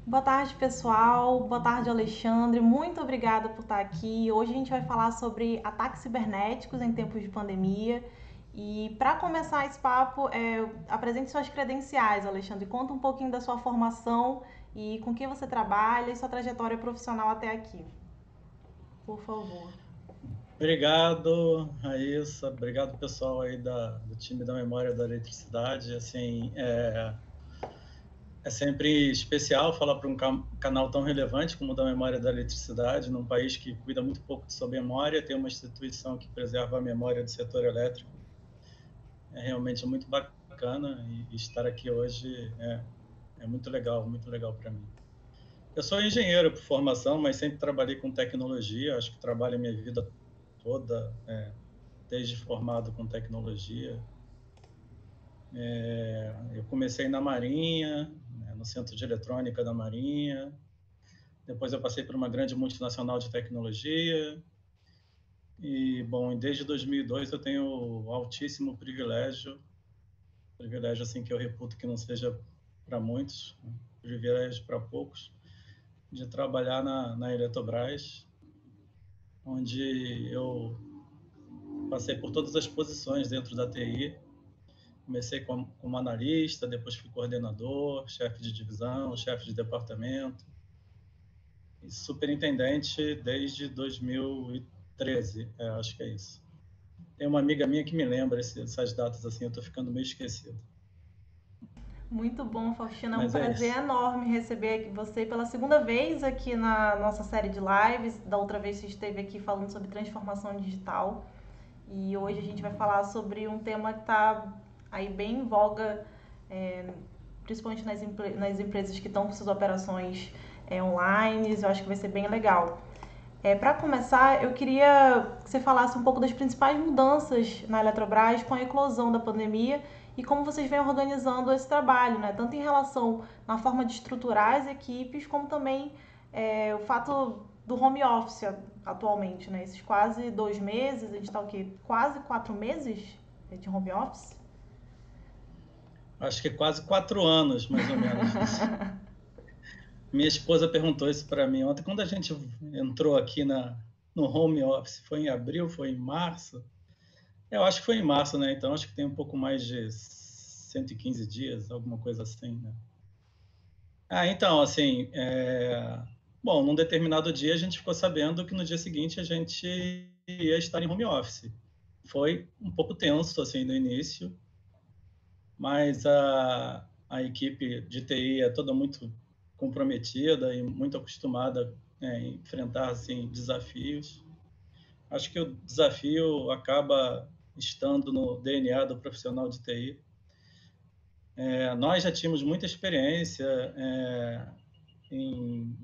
Boa tarde, pessoal. Boa tarde, Alexandre. Muito obrigada por estar aqui. Hoje a gente vai falar sobre ataques cibernéticos em tempos de pandemia. E para começar esse papo, apresente suas credenciais, Alexandre. Conta um pouquinho da sua formação e com quem você trabalha e sua trajetória profissional até aqui, por favor. Obrigado, Raíssa. Obrigado, pessoal aí do time da Memória da Eletricidade. Assim, é sempre especial falar para um canal tão relevante como o da Memória da Eletricidade, num país que cuida muito pouco de sua memória, tem uma instituição que preserva a memória do setor elétrico. É realmente muito bacana e estar aqui hoje é muito legal para mim. Eu sou engenheiro por formação, mas sempre trabalhei com tecnologia. Acho que trabalho a minha vida toda, desde formado com tecnologia. Eu comecei na Marinha, né, no Centro de Eletrônica da Marinha. Depois eu passei por uma grande multinacional de tecnologia. E, bom, desde 2002 eu tenho o altíssimo privilégio assim que eu reputo que não seja para muitos, né, privilégio para poucos, de trabalhar na Eletrobras, onde eu passei por todas as posições dentro da TI. Comecei como analista, depois fui coordenador, chefe de divisão, chefe de departamento e superintendente desde 2013, acho que é isso. Tem uma amiga minha que me lembra essas datas assim, eu estou ficando meio esquecido. Muito bom, Faustina. É um Mas é prazer isso. enorme receber você pela segunda vez aqui na nossa série de lives. Da outra vez você esteve aqui falando sobre transformação digital. E hoje a gente vai falar sobre um tema que está aí bem em voga, é, principalmente nas empresas que estão com suas operações online. Eu acho que vai ser bem legal. Para começar, eu queria que você falasse um pouco das principais mudanças na Eletrobras com a eclosão da pandemia e como vocês vêm organizando esse trabalho, né? Tanto em relação na forma de estruturar as equipes, como também o fato do home office atualmente, né? Esses quase 2 meses, a gente está o quê? Quase 4 meses de home office? Acho que quase 4 anos, mais ou menos, isso. Minha esposa perguntou isso para mim ontem, quando a gente entrou aqui no home office, foi em abril, foi em março? Eu acho que foi em março, né? Então acho que tem um pouco mais de 115 dias, alguma coisa assim, né? Então, assim, bom, num determinado dia a gente ficou sabendo que no dia seguinte a gente ia estar em home office. Foi um pouco tenso, assim, no início, mas a equipe de TI é toda muito comprometida e muito acostumada a enfrentar, assim, desafios. Acho que o desafio acaba estando no DNA do profissional de TI. Nós já tínhamos muita experiência em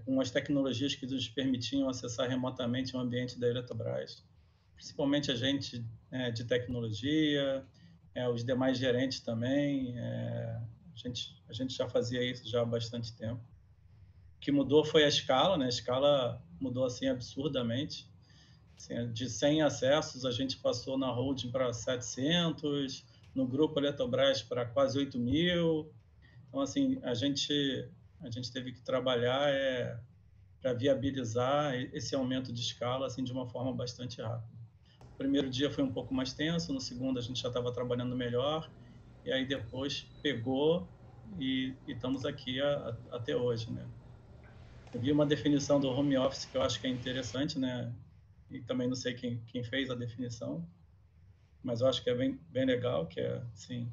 com as tecnologias que nos permitiam acessar remotamente o ambiente da Eletrobras, principalmente a gente de tecnologia, os demais gerentes também. A gente já fazia isso já há bastante tempo. O que mudou foi a escala, né? A escala mudou assim absurdamente. Assim, de 100 acessos, a gente passou na holding para 700, no grupo Eletrobras para quase 8.000. Então, assim, a gente teve que trabalhar para viabilizar esse aumento de escala assim de uma forma bastante rápida. O primeiro dia foi um pouco mais tenso, no segundo a gente já estava trabalhando melhor, e aí depois pegou e estamos aqui até hoje, né? Eu vi uma definição do home office que eu acho que é interessante, né? E também não sei quem fez a definição, mas eu acho que é bem legal, que é assim,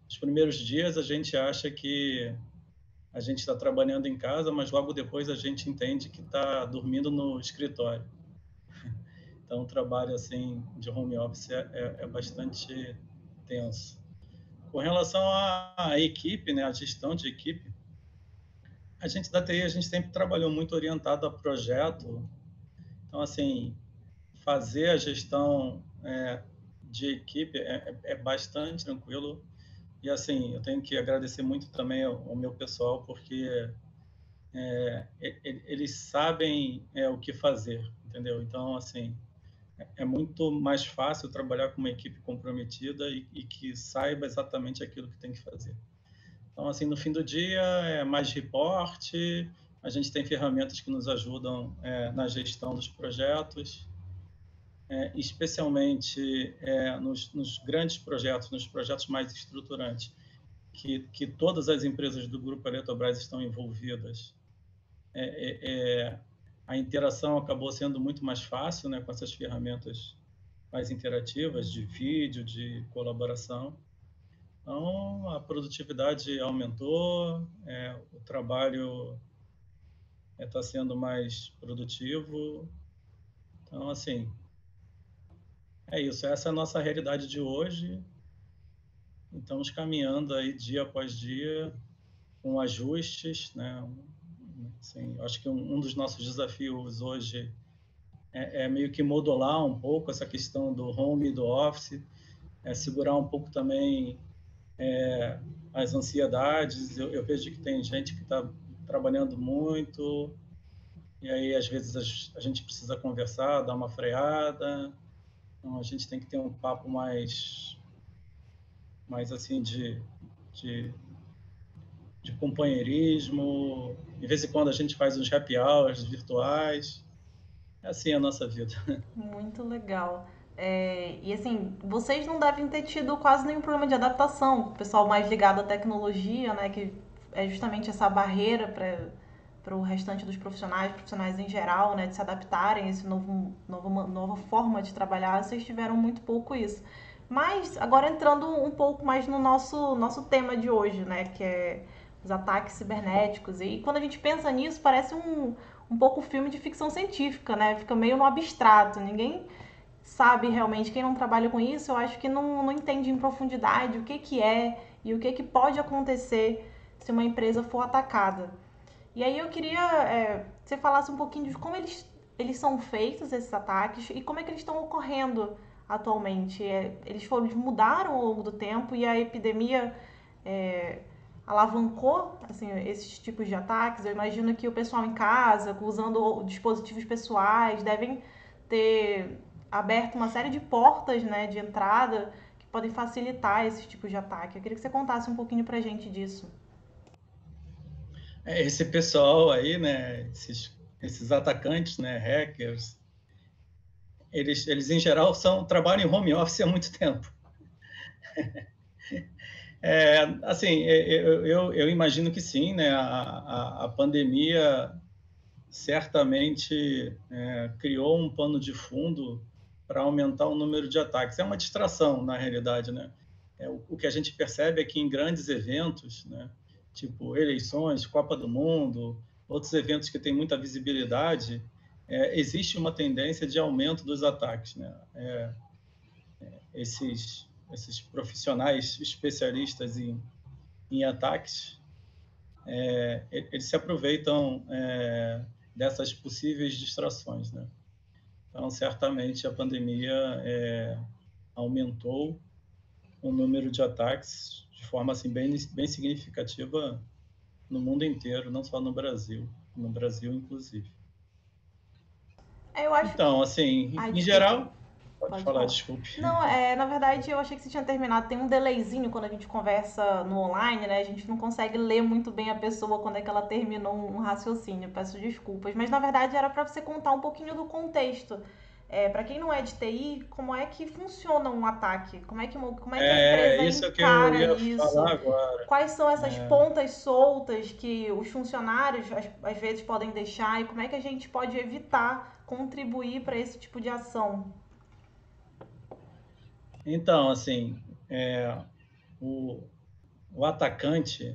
os primeiros dias a gente acha que a gente está trabalhando em casa, mas logo depois a gente entende que está dormindo no escritório. Então, o trabalho assim de home office é bastante tenso. Com relação à equipe, né, a gestão de equipe, a gente da TI a gente sempre trabalhou muito orientado a projeto. Então, assim, fazer a gestão de equipe é bastante tranquilo. E assim, eu tenho que agradecer muito também ao meu pessoal, porque eles sabem o que fazer, entendeu? Então, assim, é muito mais fácil trabalhar com uma equipe comprometida e que saiba exatamente aquilo que tem que fazer. Então, assim, no fim do dia, é mais reporte, a gente tem ferramentas que nos ajudam na gestão dos projetos, especialmente nos grandes projetos, nos projetos mais estruturantes, que todas as empresas do Grupo Eletrobras estão envolvidas. A interação acabou sendo muito mais fácil, né, com essas ferramentas mais interativas, de vídeo, de colaboração. Então, a produtividade aumentou, o trabalho está sendo mais produtivo. Então, assim, é isso. Essa é a nossa realidade de hoje. Estamos caminhando aí dia após dia com ajustes, né? Assim, acho que um dos nossos desafios hoje é meio que modular um pouco essa questão do home e do office, segurar um pouco também as ansiedades. Eu vejo que tem gente que está trabalhando muito, e aí às vezes a gente precisa conversar, dar uma freada. Então a gente tem que ter um papo mais assim de, de companheirismo. De vez em quando a gente faz uns happy hours virtuais. É assim a nossa vida. Muito legal. E assim, vocês não devem ter tido quase nenhum problema de adaptação. O pessoal mais ligado à tecnologia, né, que é justamente essa barreira para o restante dos profissionais em geral, né, de se adaptarem a esse nova forma de trabalhar, vocês tiveram muito pouco isso. Mas agora entrando um pouco mais no nosso tema de hoje, né, que é os ataques cibernéticos. E quando a gente pensa nisso, parece um pouco filme de ficção científica, né? Fica meio no abstrato. Ninguém sabe realmente, quem não trabalha com isso, eu acho que não entende em profundidade o que é e o que pode acontecer se uma empresa for atacada. E aí eu queria que você falasse um pouquinho de como eles são feitos, esses ataques, e como é que eles estão ocorrendo atualmente. Eles mudaram ao longo do tempo e a epidemia é, alavancou assim, esses tipos de ataques. Eu imagino que o pessoal em casa, usando dispositivos pessoais, devem ter aberto uma série de portas, né, de entrada que podem facilitar esses tipos de ataque. Eu queria que você contasse um pouquinho pra gente disso. Esse pessoal aí, né, esses atacantes, né, hackers, eles em geral trabalham em home office há muito tempo. Assim, eu imagino que sim, né? A pandemia certamente criou um pano de fundo para aumentar o número de ataques. É uma distração, na realidade, né? O que a gente percebe é que em grandes eventos, né, tipo eleições, Copa do Mundo, outros eventos que têm muita visibilidade, existe uma tendência de aumento dos ataques, né? Esses profissionais especialistas em ataques, eles se aproveitam dessas possíveis distrações, né? Então, certamente, a pandemia aumentou o número de ataques de forma assim, bem significativa no mundo inteiro, não só no Brasil inclusive. Eu acho Então, que. assim, Ai, em desculpa. geral, pode Pode falar, falar. desculpe. Não, na verdade eu achei que você tinha terminado. Tem um delayzinho quando a gente conversa no online, né? A gente não consegue ler muito bem a pessoa quando é que ela terminou um raciocínio. Peço desculpas. Mas na verdade era para você contar um pouquinho do contexto. Para quem não é de TI, como é que funciona um ataque? Como é que a empresa Isso é que eu encara ia isso? falar agora. Quais são essas pontas soltas que os funcionários às vezes podem deixar e como é que a gente pode evitar contribuir para esse tipo de ação? Então, assim, o, o atacante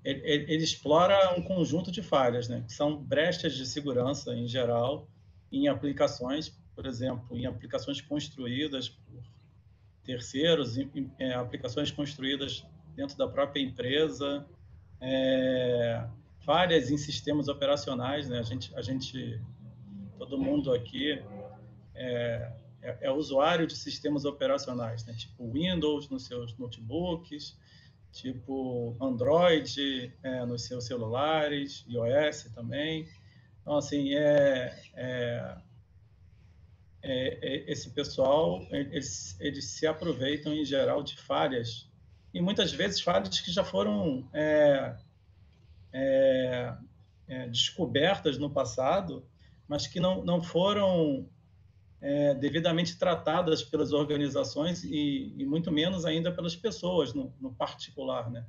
ele explora um conjunto de falhas, né? Que são brechas de segurança em geral em aplicações, por exemplo, em aplicações construídas por terceiros, em aplicações construídas dentro da própria empresa, falhas em sistemas operacionais, né? A gente, todo mundo aqui é usuário de sistemas operacionais, né? Tipo Windows nos seus notebooks, tipo Android nos seus celulares, iOS também. Então, assim, esse pessoal, eles se aproveitam, em geral, de falhas e muitas vezes falhas que já foram descobertas no passado, mas que não foram devidamente tratadas pelas organizações e muito menos ainda pelas pessoas no particular, né?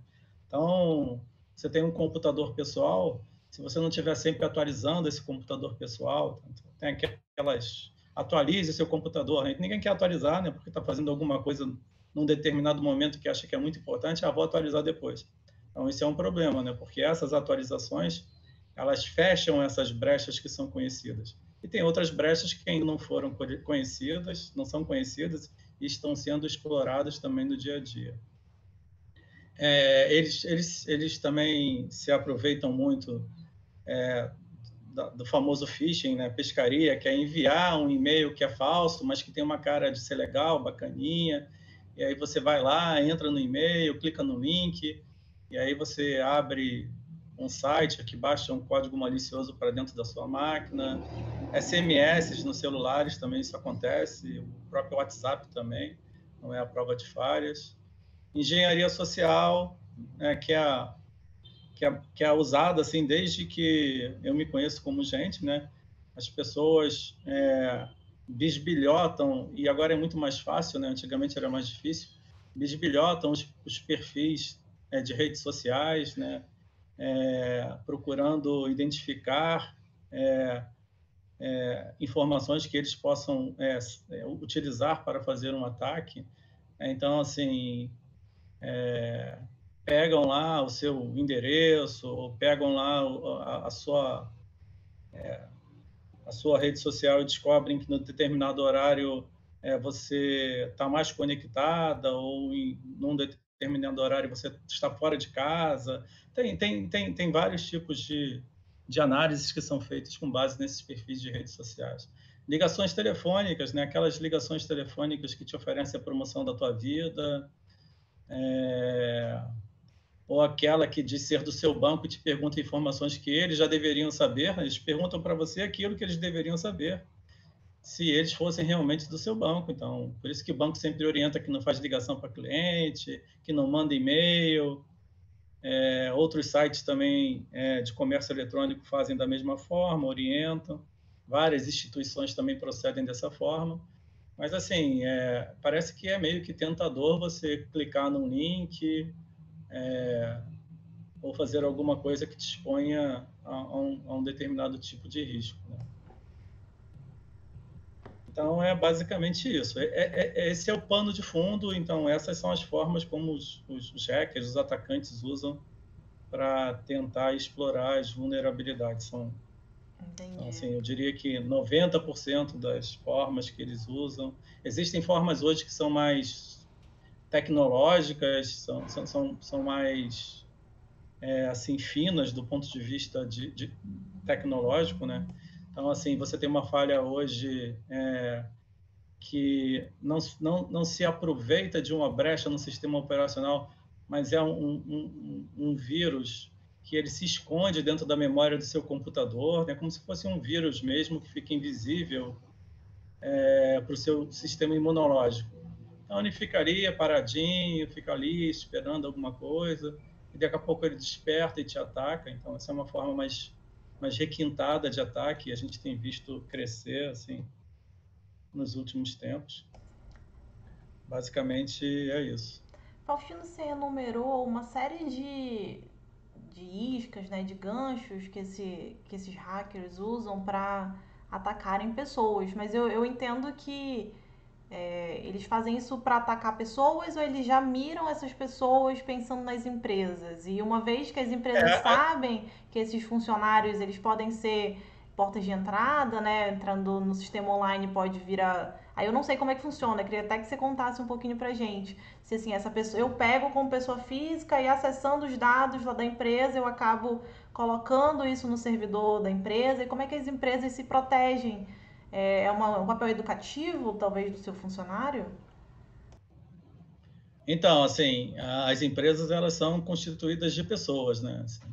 Então, você tem um computador pessoal, se você não estiver sempre atualizando esse computador pessoal, tem aquelas... Atualize seu computador, né? Ninguém quer atualizar, né? Porque está fazendo alguma coisa num determinado momento que acha que é muito importante, vou atualizar depois. Então, isso é um problema, né? Porque essas atualizações, elas fecham essas brechas que são conhecidas. E tem outras brechas que ainda não foram conhecidas, não são conhecidas e estão sendo exploradas também no dia a dia. Eles também se aproveitam muito do famoso phishing, né? Pescaria, que é enviar um e-mail que é falso, mas que tem uma cara de ser legal, bacaninha, e aí você vai lá, entra no e-mail, clica no link, e aí você abre um site que baixa um código malicioso para dentro da sua máquina. SMS nos celulares também isso acontece, o próprio WhatsApp também, não é a prova de falhas. Engenharia social, né, que é usada assim desde que eu me conheço como gente, né? As pessoas bisbilhotam, e agora é muito mais fácil, né? Antigamente era mais difícil, bisbilhotam os perfis de redes sociais, né? Procurando identificar informações que eles possam utilizar para fazer um ataque. Então, assim, pegam lá o seu endereço, ou pegam lá a sua rede social e descobrem que no determinado horário você está mais conectada, ou num determinado horário você está fora de casa. Tem vários tipos de análises que são feitas com base nesses perfis de redes sociais. Ligações telefônicas, né? Aquelas ligações telefônicas que te oferecem a promoção da tua vida, ou aquela que diz ser do seu banco e te pergunta informações que eles já deveriam saber, eles perguntam para você aquilo que eles deveriam saber, se eles fossem realmente do seu banco. Então, por isso que o banco sempre orienta que não faz ligação para cliente, que não manda e-mail. Outros sites também de comércio eletrônico fazem da mesma forma, orientam. Várias instituições também procedem dessa forma. Mas, assim, parece que é meio que tentador você clicar num link ou fazer alguma coisa que te exponha a um determinado tipo de risco, né? Então, é basicamente isso. Esse é o pano de fundo. Então, essas são as formas como os hackers, os atacantes usam para tentar explorar as vulnerabilidades. Então, assim, eu diria que 90% das formas que eles usam... Existem formas hoje que são mais tecnológicas, são mais assim, finas do ponto de vista de tecnológico, né? Então, assim, você tem uma falha hoje que não se aproveita de uma brecha no sistema operacional, mas é um vírus que ele se esconde dentro da memória do seu computador, né? Como se fosse um vírus mesmo que fica invisível para o seu sistema imunológico. Então, ele ficaria paradinho, fica ali esperando alguma coisa, e daqui a pouco ele desperta e te ataca. Então, essa é uma forma mais requintada de ataque, e a gente tem visto crescer assim nos últimos tempos. Basicamente é isso. Faustino, você enumerou uma série de iscas, né, de ganchos que esses hackers usam para atacarem pessoas, mas eu entendo que eles fazem isso para atacar pessoas, ou eles já miram essas pessoas pensando nas empresas? E uma vez que as empresas sabem que esses funcionários eles podem ser portas de entrada, né? Entrando no sistema online pode vir a... Aí eu não sei como é que funciona, eu queria até que você contasse um pouquinho pra gente. Se assim, essa pessoa, eu pego como pessoa física e acessando os dados lá da empresa, eu acabo colocando isso no servidor da empresa, e como é que as empresas se protegem? Um papel educativo, talvez, do seu funcionário? Então, assim, as empresas, elas são constituídas de pessoas, né? Assim,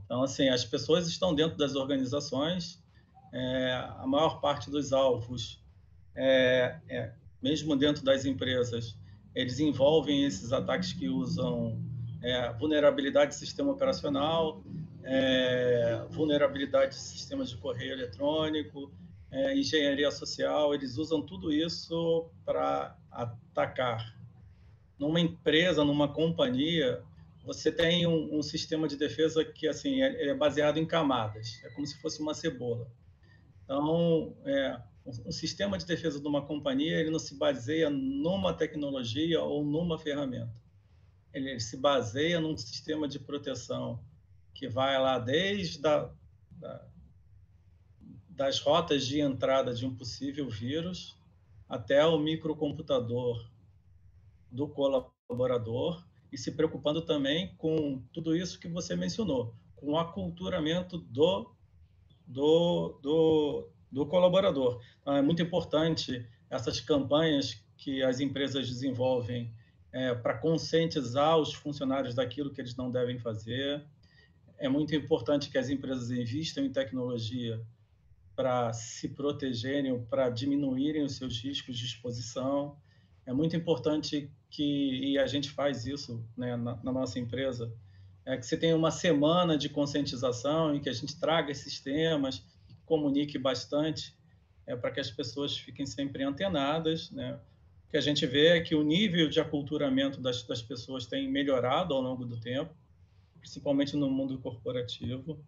então, assim, as pessoas estão dentro das organizações, a maior parte dos alvos, mesmo dentro das empresas, eles envolvem esses ataques que usam vulnerabilidade de sistema operacional, vulnerabilidade de sistemas de correio eletrônico, engenharia social. Eles usam tudo isso para atacar. Numa empresa, numa companhia, você tem um sistema de defesa que assim é baseado em camadas, é como se fosse uma cebola. Então, um sistema de defesa de uma companhia, ele não se baseia numa tecnologia ou numa ferramenta. Ele se baseia num sistema de proteção que vai lá desde das rotas de entrada de um possível vírus até o microcomputador do colaborador, e se preocupando também com tudo isso que você mencionou, com o aculturamento do colaborador. Então, é muito importante essas campanhas que as empresas desenvolvem para conscientizar os funcionários daquilo que eles não devem fazer. É muito importante que as empresas invistam em tecnologia para se protegerem, para diminuírem os seus riscos de exposição. É muito importante e a gente faz isso, né, na nossa empresa, que você tenha uma semana de conscientização em que a gente traga esses temas, comunique bastante, para que as pessoas fiquem sempre antenadas, né? O que a gente vê é que o nível de aculturamento das pessoas tem melhorado ao longo do tempo, principalmente no mundo corporativo.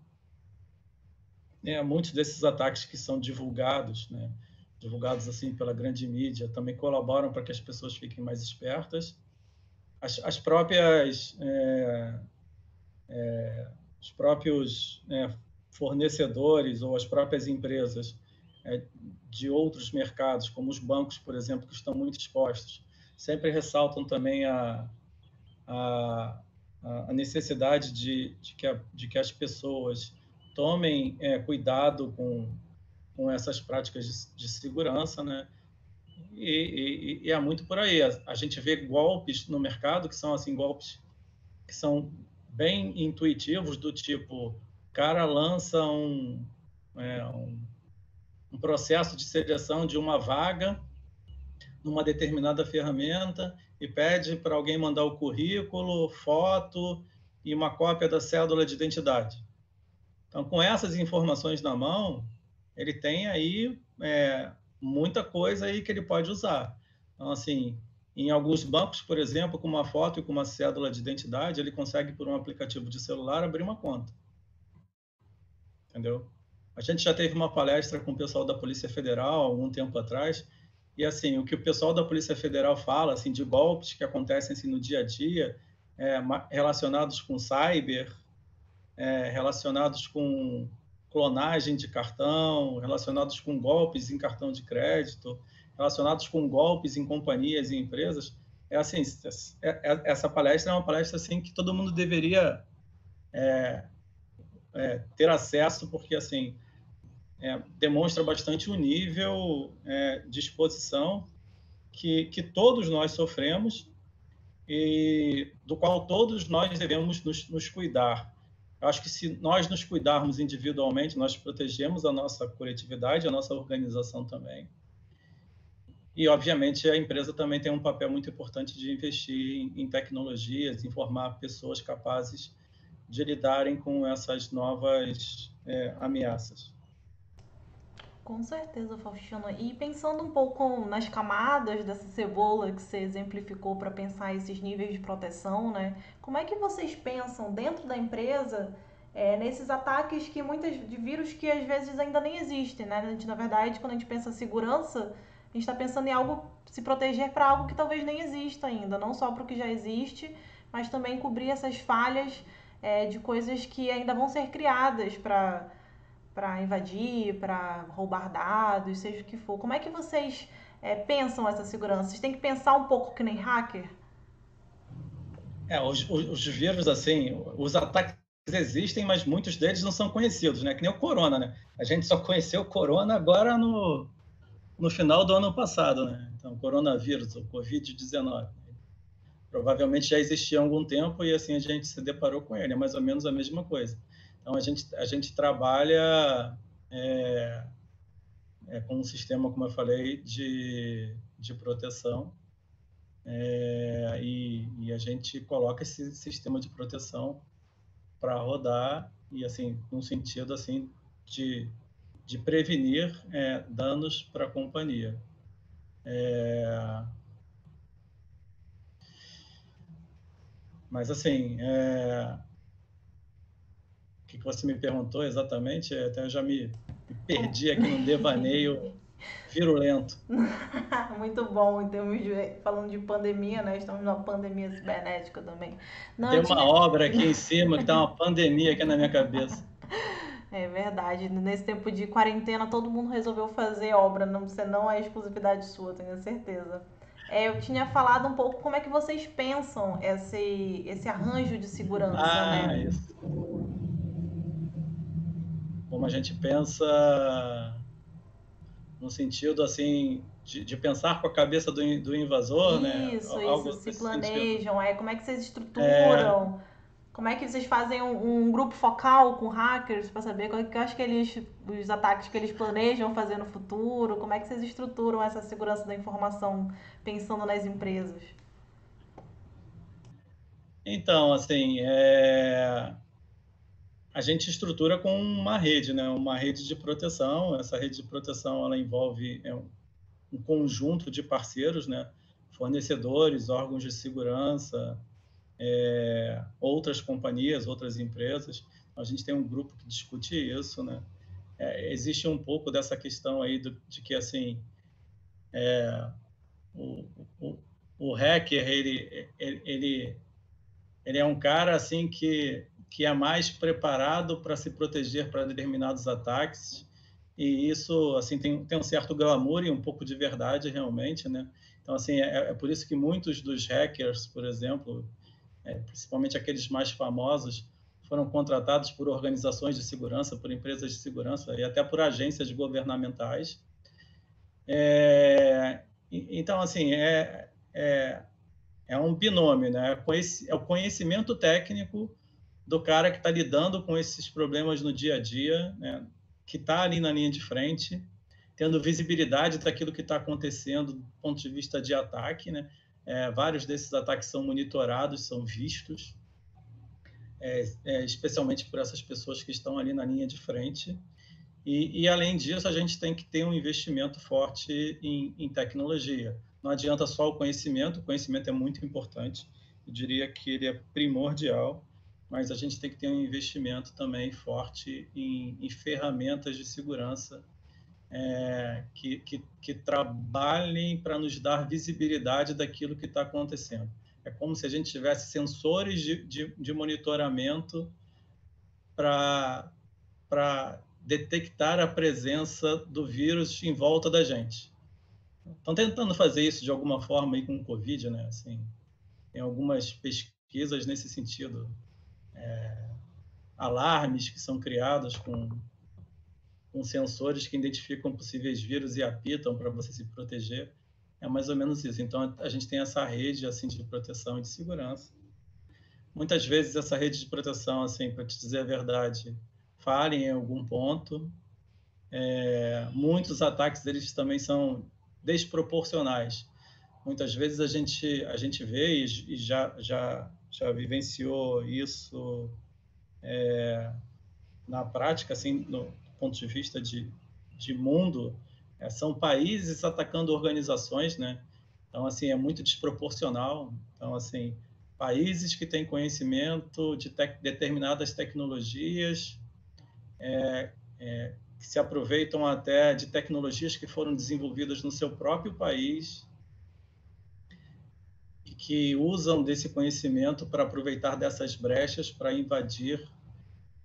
Muitos desses ataques que são divulgados, né, divulgados assim pela grande mídia, também colaboram para que as pessoas fiquem mais espertas. As próprias os próprios fornecedores ou as próprias empresas de outros mercados, como os bancos, por exemplo, que estão muito expostos, sempre ressaltam também a necessidade de que as pessoas tomem cuidado com essas práticas de segurança, né? E é muito por aí. A gente vê golpes no mercado que são assim golpes que são bem intuitivos, do tipo, o cara lança um processo de seleção de uma vaga numa determinada ferramenta e pede para alguém mandar o currículo, foto e uma cópia da cédula de identidade. Então, com essas informações na mão, ele tem aí muita coisa aí que ele pode usar. Então, assim, em alguns bancos, por exemplo, com uma foto e com uma cédula de identidade, ele consegue, por um aplicativo de celular, abrir uma conta. Entendeu? A gente já teve uma palestra com o pessoal da Polícia Federal algum tempo atrás, e assim, o que o pessoal da Polícia Federal fala assim, de golpes que acontecem assim, no dia a dia, relacionados com cyber, relacionados com clonagem de cartão, relacionados com golpes em cartão de crédito, relacionados com golpes em companhias e empresas. Assim, essa palestra é uma palestra assim que todo mundo deveria ter acesso, porque assim demonstra bastante o nível de exposição que todos nós sofremos e do qual todos nós devemos nos cuidar. Eu acho que se nós nos cuidarmos individualmente, nós protegemos a nossa coletividade, a nossa organização também. E, obviamente, a empresa também tem um papel muito importante de investir em tecnologias, em formar pessoas capazes de lidarem com essas novas ameaças. Com certeza, Faustino. E pensando um pouco nas camadas dessa cebola que você exemplificou para pensar esses níveis de proteção, né? Como é que vocês pensam dentro da empresa nesses ataques de vírus que às vezes ainda nem existem, né? A gente, na verdade, quando a gente pensa em segurança, a gente está pensando em algo, se proteger para algo que talvez nem exista ainda, não só para o que já existe, mas também cobrir essas falhas de coisas que ainda vão ser criadas para invadir, para roubar dados, seja o que for. Como é que vocês pensam essa segurança? Vocês têm que pensar um pouco que nem hacker? Os vírus, assim, os ataques existem, mas muitos deles não são conhecidos, né? Que nem o corona, né? A gente só conheceu o corona agora no final do ano passado, né? Então, o coronavírus, o Covid-19. Provavelmente já existia há algum tempo e assim a gente se deparou com ele, é mais ou menos a mesma coisa. Então, a gente trabalha com um sistema, como eu falei, de proteção. e a gente coloca esse sistema de proteção para rodar e assim, no sentido assim de prevenir danos para a companhia. Mas assim, o que você me perguntou exatamente? Até eu já me perdi aqui num devaneio virulento. Muito bom, em termos falando de pandemia, né? Estamos numa pandemia cibernética também. Não, Tem eu uma tinha. obra aqui em cima que está uma pandemia aqui na minha cabeça. É verdade. Nesse tempo de quarentena, todo mundo resolveu fazer obra. Não, você não é exclusividade sua, tenho certeza. Eu tinha falado um pouco como é que vocês pensam esse arranjo de segurança, Ah, né? isso. Como a gente pensa no sentido assim de pensar com a cabeça do invasor, né? Isso, Algo se nesse sentido. planejam, como é que vocês É, estruturam? Como é que vocês fazem um grupo focal com hackers para saber quais que os ataques que eles planejam fazer no futuro? Como é que vocês estruturam essa segurança da informação pensando nas empresas? então, assim, a gente estrutura com uma rede, né? Uma rede de proteção. Essa rede de proteção ela envolve um conjunto de parceiros, né? Fornecedores, órgãos de segurança, outras companhias, outras empresas. A gente tem um grupo que discute isso, né? Existe um pouco dessa questão aí de que assim o, o, o hacker ele é um cara assim que é mais preparado para se proteger para determinados ataques e isso assim tem um certo glamour e um pouco de verdade realmente, né? Então assim é por isso que muitos dos hackers, por exemplo, principalmente aqueles mais famosos, foram contratados por organizações de segurança, por empresas de segurança e até por agências governamentais. Então assim é um binômio, né? É o conhecimento técnico do cara que está lidando com esses problemas no dia a dia, né? Que está ali na linha de frente, tendo visibilidade daquilo que está acontecendo do ponto de vista de ataque, né? Vários desses ataques são monitorados, são vistos, especialmente por essas pessoas que estão ali na linha de frente. Além disso, a gente tem que ter um investimento forte em tecnologia. Não adianta só o conhecimento é muito importante, eu diria que ele é primordial, mas a gente tem que ter um investimento também forte em ferramentas de segurança que trabalhem para nos dar visibilidade daquilo que está acontecendo. É como se a gente tivesse sensores de monitoramento para detectar a presença do vírus em volta da gente. Estão tentando fazer isso de alguma forma aí com o Covid, né? Assim, tem algumas pesquisas nesse sentido, alarmes que são criados com sensores que identificam possíveis vírus e apitam para você se proteger. É mais ou menos isso. Então a gente tem essa rede assim de proteção e de segurança. Muitas vezes essa rede de proteção, assim, para te dizer a verdade, falha em algum ponto. Muitos ataques deles também são desproporcionais. Muitas vezes a gente vê e já vivenciou isso na prática, assim, no ponto de vista de mundo, são países atacando organizações, né? Então, assim, é muito desproporcional. Então, assim, países que têm conhecimento de determinadas tecnologias que se aproveitam até de tecnologias que foram desenvolvidas no seu próprio país e que usam desse conhecimento para aproveitar dessas brechas para invadir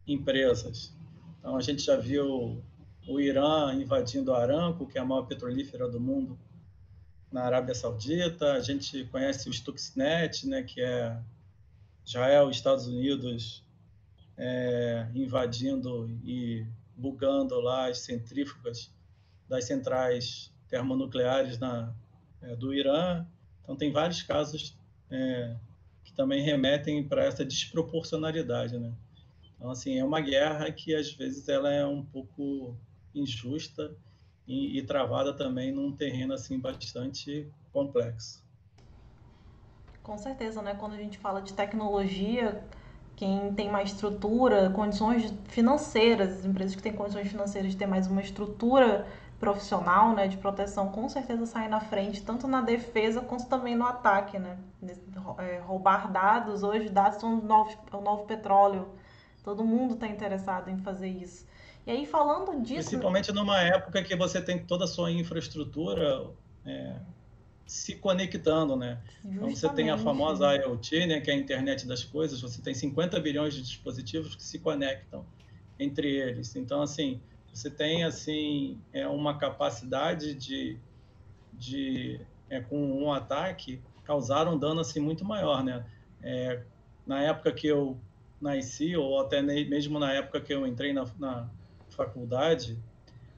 empresas. Então, a gente já viu o Irã invadindo a Aramco, que é a maior petrolífera do mundo, na Arábia Saudita. A gente conhece o Stuxnet, né, que é Israel e Estados Unidos invadindo e bugando lá as centrífugas das centrais termonucleares do Irã. Então, tem vários casos que também remetem para essa desproporcionalidade, né? Então, assim, é uma guerra que, às vezes, ela é um pouco injusta e travada também num terreno, assim, bastante complexo. Com certeza, né? Quando a gente fala de tecnologia, quem tem mais estrutura, condições financeiras, as empresas que têm condições financeiras de ter mais uma estrutura profissional, né, de proteção, com certeza saem na frente, tanto na defesa quanto também no ataque, né? Roubar dados, hoje dados são o novo petróleo. Todo mundo está interessado em fazer isso. E aí, falando disso... Principalmente numa época que você tem toda a sua infraestrutura se conectando, né? Então, você tem a famosa IoT, né, que é a internet das coisas, você tem 50 bilhões de dispositivos que se conectam entre eles. Então, assim, você tem assim uma capacidade com um ataque causar um dano assim muito maior, né? Na época que eu nasci, ou até mesmo na época que eu entrei na faculdade,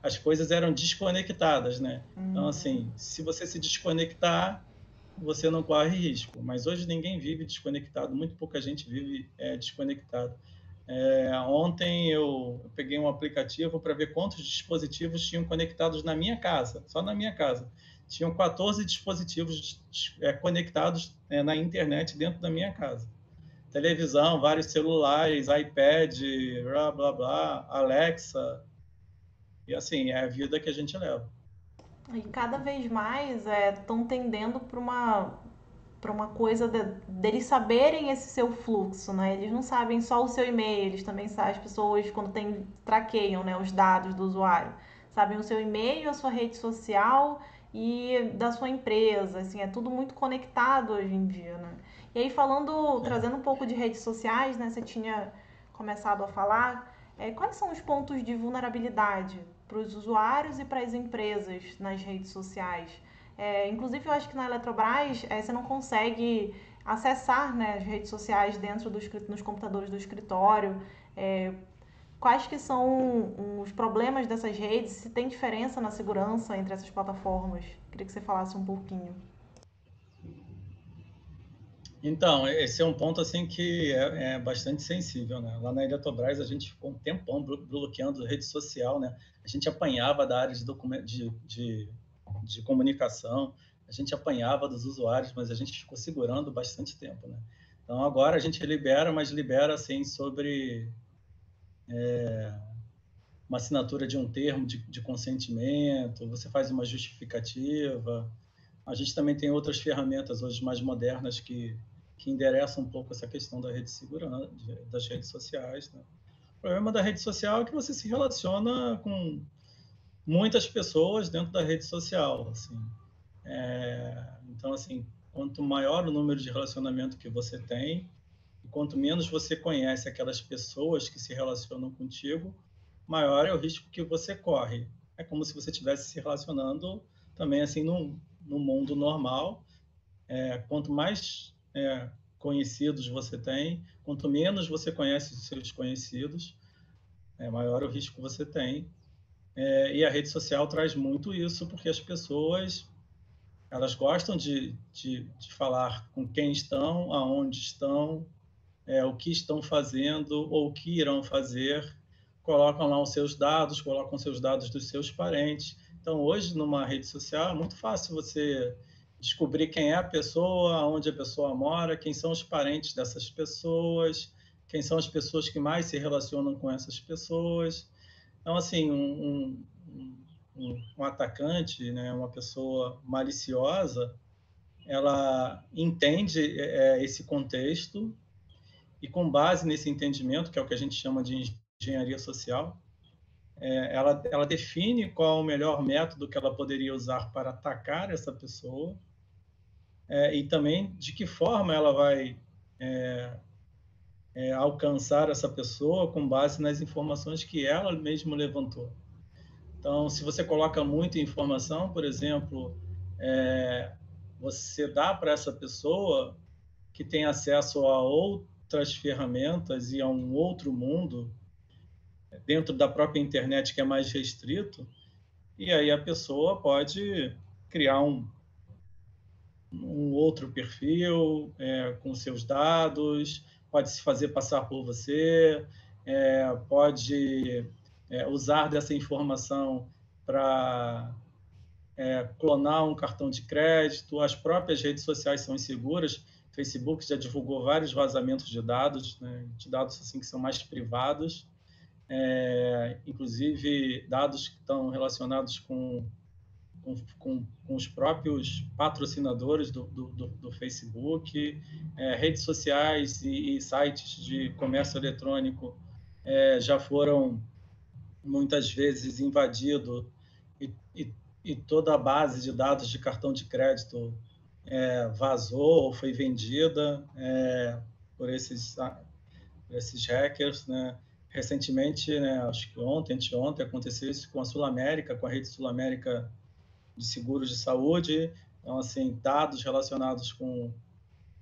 as coisas eram desconectadas, né? Então, assim, se você se desconectar, você não corre risco. Mas hoje ninguém vive desconectado, muito pouca gente vive desconectado. Ontem eu peguei um aplicativo para ver quantos dispositivos tinham conectados na minha casa, só na minha casa. Tinham 14 dispositivos conectados na internet dentro da minha casa. Televisão, vários celulares, iPad, blá, blá, blá, Alexa. E assim, é a vida que a gente leva. E cada vez mais estão tendendo para uma coisa deles saberem esse seu fluxo, né? Eles não sabem só o seu e-mail, eles também sabem, as pessoas quando traqueiam, né, os dados do usuário, sabem o seu e-mail, a sua rede social e da sua empresa, assim, é tudo muito conectado hoje em dia, né? E aí trazendo um pouco de redes sociais, né, você tinha começado a falar, quais são os pontos de vulnerabilidade para os usuários e para as empresas nas redes sociais? Inclusive, eu acho que na Eletrobras você não consegue acessar, né, as redes sociais nos computadores do escritório. Quais que são os problemas dessas redes? Se tem diferença na segurança entre essas plataformas? Queria que você falasse um pouquinho. Então, esse é um ponto assim que é bastante sensível, né? Lá na Eletrobras a gente ficou um tempão bloqueando a rede social, né? A gente apanhava da área de comunicação, a gente apanhava dos usuários, mas a gente ficou segurando bastante tempo, né? Então agora a gente libera, mas libera assim sobre uma assinatura de um termo de consentimento, você faz uma justificativa. A gente também tem outras ferramentas hoje mais modernas que endereçam um pouco essa questão da rede de segurança, das redes sociais, né? O problema da rede social é que você se relaciona com muitas pessoas dentro da rede social, assim. Então, assim, quanto maior o número de relacionamento que você tem, e quanto menos você conhece aquelas pessoas que se relacionam contigo, maior é o risco que você corre. É como se você estivesse se relacionando também assim no mundo normal. Quanto mais conhecidos você tem, quanto menos você conhece os seus conhecidos, maior o risco que você tem. E a rede social traz muito isso, porque as pessoas elas gostam de falar com quem estão, aonde estão, o que estão fazendo ou o que irão fazer, colocam lá os seus dados, colocam seus dados dos seus parentes. Então, hoje, numa rede social, é muito fácil você descobrir quem é a pessoa, onde a pessoa mora, quem são os parentes dessas pessoas, quem são as pessoas que mais se relacionam com essas pessoas. Então, assim, um atacante, né, uma pessoa maliciosa, ela entende esse contexto e, com base nesse entendimento, que é o que a gente chama de engenharia social, ela define qual o melhor método que ela poderia usar para atacar essa pessoa, e também de que forma ela vai alcançar essa pessoa com base nas informações que ela mesma levantou. Então, se você coloca muita informação, por exemplo, você dá para essa pessoa que tem acesso a outras ferramentas e a um outro mundo dentro da própria internet que é mais restrito, e aí a pessoa pode criar um outro perfil com seus dados, pode se fazer passar por você, pode usar dessa informação para clonar um cartão de crédito. As próprias redes sociais são inseguras, Facebook já divulgou vários vazamentos de dados, né, de dados assim que são mais privados, inclusive dados que estão relacionados com os próprios patrocinadores do Facebook, redes sociais e sites de comércio eletrônico já foram muitas vezes invadidos e toda a base de dados de cartão de crédito vazou ou foi vendida por esses hackers, né? Recentemente, né, acho que anteontem, aconteceu isso com a Sul América, com a rede Sul América de seguros de saúde. Então, assim, dados relacionados com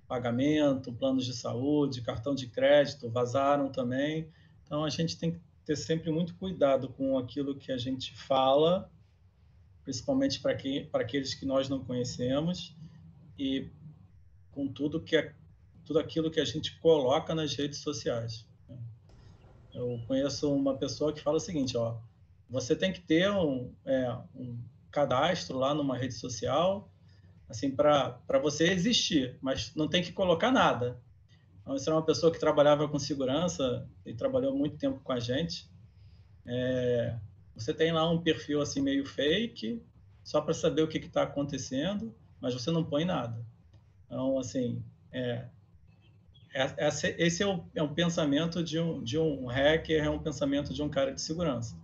pagamento, planos de saúde, cartão de crédito vazaram também. Então, a gente tem que ter sempre muito cuidado com aquilo que a gente fala, principalmente para aqueles que nós não conhecemos, e com tudo aquilo que a gente coloca nas redes sociais. Eu conheço uma pessoa que fala o seguinte, você tem que ter um cadastro lá numa rede social, assim, para você existir, mas não tem que colocar nada. Então, essa é uma pessoa que trabalhava com segurança e trabalhou muito tempo com a gente. Você tem lá um perfil assim meio fake, só para saber o que está acontecendo, mas você não põe nada. Então, assim, esse é um pensamento de um hacker, é um pensamento de um cara de segurança.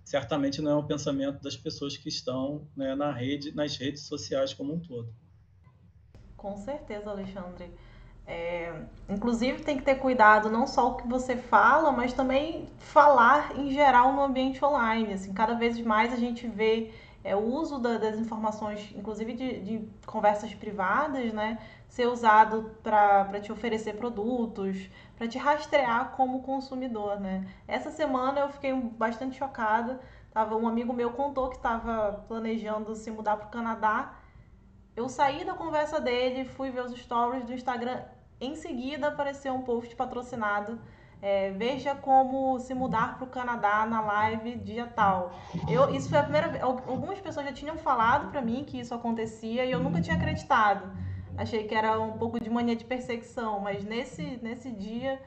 Certamente não é um pensamento das pessoas que estão, né, nas redes sociais como um todo. Com certeza, Alexandre. Inclusive tem que ter cuidado não só o que você fala, mas também falar em geral no ambiente online. Assim, cada vez mais a gente vê o uso das informações, inclusive de conversas privadas, né, ser usado para te oferecer produtos, para te rastrear como consumidor, né? Essa semana eu fiquei bastante chocada. Um amigo meu contou que estava planejando se mudar para o Canadá. Eu saí da conversa dele, fui ver os stories do Instagram. Em seguida apareceu um post patrocinado. Veja como se mudar para o Canadá na live dia tal. Isso foi a primeira vez. Algumas pessoas já tinham falado para mim que isso acontecia e eu nunca tinha acreditado. Achei que era um pouco de mania de perseguição, mas nesse dia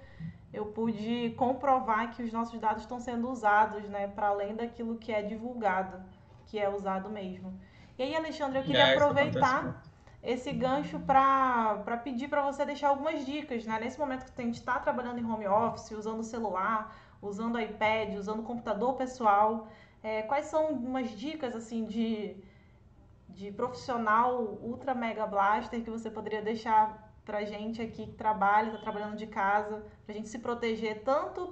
eu pude comprovar que os nossos dados estão sendo usados, né, para além daquilo que é divulgado, que é usado mesmo. E aí, Alexandre, eu queria aproveitar esse gancho para pedir para você deixar algumas dicas, né? Nesse momento que a gente está trabalhando em home office, usando o celular, usando o iPad, usando o computador pessoal, quais são umas dicas assim de profissional ultra mega blaster que você poderia deixar pra gente aqui que trabalha, tá trabalhando de casa, pra gente se proteger tanto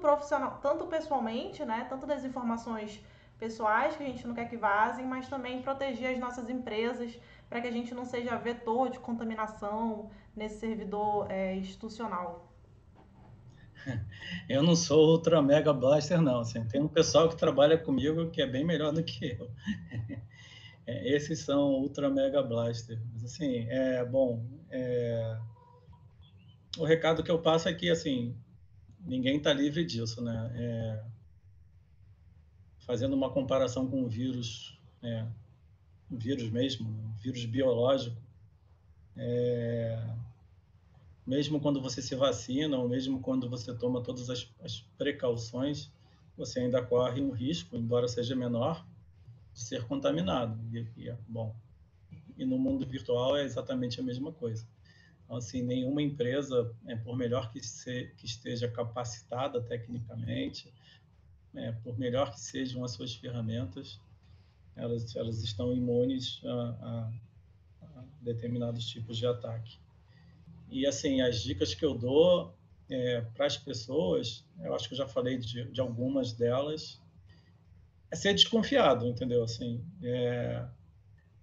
pessoalmente, né? Tanto das informações pessoais que a gente não quer que vazem, mas também proteger as nossas empresas para que a gente não seja vetor de contaminação nesse servidor institucional. Eu não sou ultra mega blaster, não. Assim, tem um pessoal que trabalha comigo que é bem melhor do que eu. Esses são ultra mega blaster. Mas, assim, o recado que eu passo é que, assim, ninguém está livre disso, né? Fazendo uma comparação com o vírus, um vírus mesmo, um vírus biológico, mesmo quando você se vacina, ou mesmo quando você toma todas as precauções, você ainda corre um risco, embora seja menor, de ser contaminado. E no mundo virtual é exatamente a mesma coisa. Então, assim, nenhuma empresa, por melhor que esteja capacitada tecnicamente, por melhor que sejam as suas ferramentas, elas estão imunes a determinados tipos de ataque. E, assim, as dicas que eu dou para as pessoas, eu acho que eu já falei de algumas delas, é ser desconfiado, entendeu? Assim,